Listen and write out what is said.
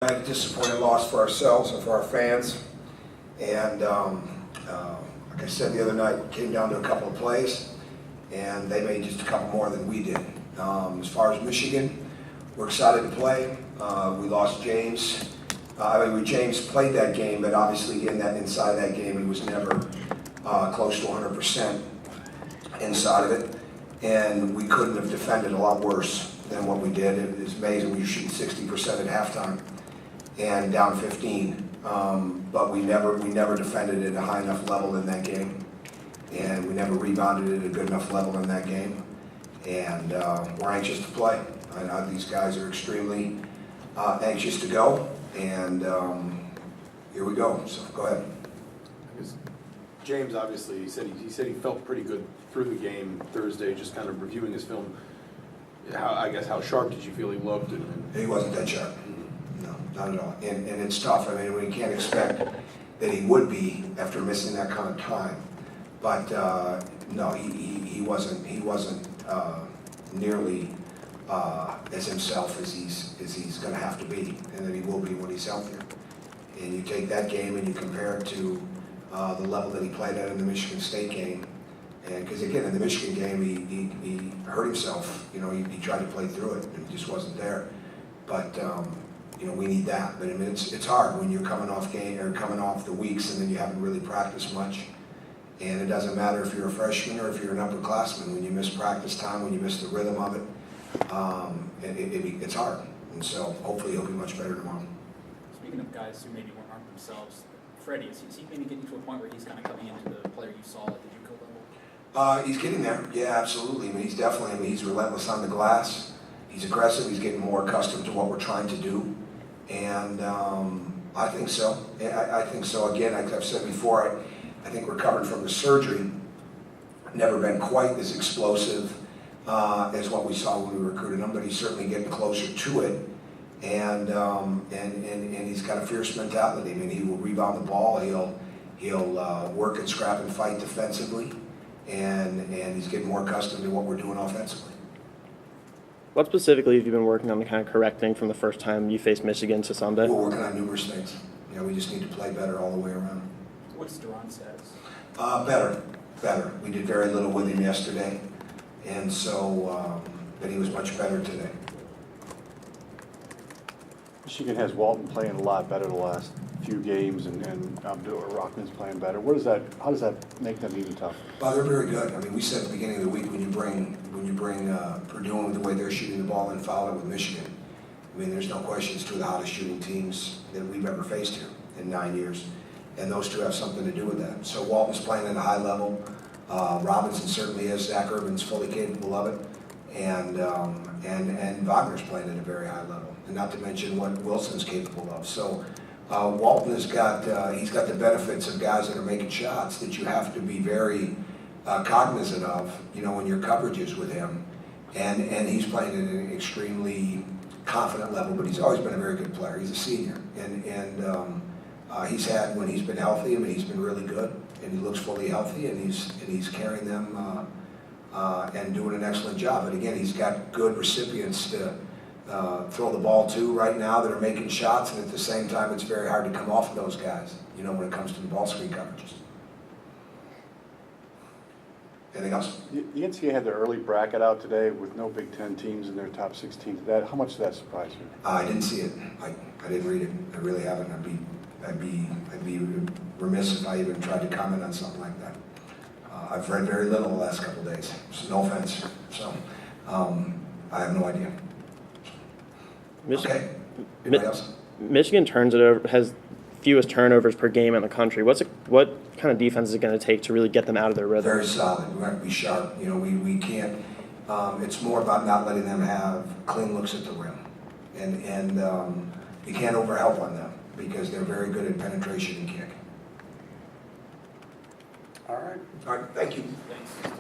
A disappointing loss for ourselves and for our fans, and like I said the other night, it came down to a couple of plays, and they made just a couple more than we did. As far as Michigan, we're excited to play. We lost James. James played that game, but obviously getting that inside that game, he was never close to 100% inside of it, and we couldn't have defended a lot worse than what we did. It was amazing. We were shooting 60% at halftime and down 15, but we never defended at a high enough level in that game, and we never rebounded at a good enough level in that game, and we're anxious to play. I know these guys are extremely anxious to go, and here we go. So go ahead. James, obviously, he said he felt pretty good through the game Thursday, just kind of reviewing his film. How sharp did you feel he looked? He wasn't that sharp. No, not at all. And it's tough. I mean, we can't expect that he would be after missing that kind of time. But no, he wasn't nearly as himself as he's going to have to be, and that he will be when he's healthier. And you take that game and you compare it to the level that he played at in the Michigan State game. And because again, in the Michigan game, he hurt himself. You know, he tried to play through it, and he just wasn't there. But you know, we need that. But I mean, it's hard when you're coming off the weeks, and then you haven't really practiced much. And it doesn't matter if you're a freshman or if you're an upperclassman. When you miss practice time, when you miss the rhythm of it, it's hard. And so hopefully he'll be much better tomorrow. Speaking of guys who maybe aren't themselves, Freddie, is he maybe getting to a point where he's kind of coming into the player you saw at the JUCO level? He's getting there. Yeah, absolutely. I mean, he's relentless on the glass. He's aggressive. He's getting more accustomed to what we're trying to do. And I think so. I think so. Again, like I've said before, I think recovering from the surgery, never been quite as explosive as what we saw when we recruited him, but he's certainly getting closer to it. And he's got a fierce mentality. I mean, he will rebound the ball. He'll work and scrap and fight defensively. And he's getting more accustomed to what we're doing offensively. What specifically have you been working on to kind of correcting from the first time you faced Michigan to Sunday? We're working on numerous things. You know, we just need to play better all the way around. What's Duran's status? Better. We did very little with him yesterday, and so, but he was much better today. Michigan has Walton playing a lot better the last few games, and Rockman's playing better. How does that make them even tougher? Well, they're very good. I mean, we said at the beginning of the week when you bring Purdue with the way they're shooting the ball and followed it with Michigan. I mean, there's no question it's two of the hottest shooting teams that we've ever faced here in 9 years, and those two have something to do with that. So Walton's playing at a high level. Robinson certainly is. Zach Irvin's fully capable of it, and Wagner's playing at a very high level, and not to mention what Wilson's capable of. So Walton has got the benefits of guys that are making shots that you have to be very cognizant of, you know, when your coverage is with him, and he's playing at an extremely confident level. But he's always been a very good player. He's a senior, and he's had, when he's been healthy, I mean, he's been really good, and he looks fully healthy, and he's carrying them and doing an excellent job. And again, he's got good recipients to throw the ball to right now that are making shots, and at the same time, it's very hard to come off of those guys, you know, when it comes to the ball screen coverages. Anything else? The NCAA had their early bracket out today with no Big Ten teams in their top 16. How much did that surprise you? I didn't see it. I didn't read it. I really haven't. I'd be remiss if I even tried to comment on something like that. I've read very little the last couple of days. So no offense. So I have no idea. Okay. Anybody else? Michigan has fewest turnovers per game in the country. What kind of defense is it going to take to really get them out of their rhythm? Very solid. We have to be sharp. You know, we can't. It's more about not letting them have clean looks at the rim, and you can't overhelp on them because they're very good at penetration and kick. All right. All right. Thank you. Thanks.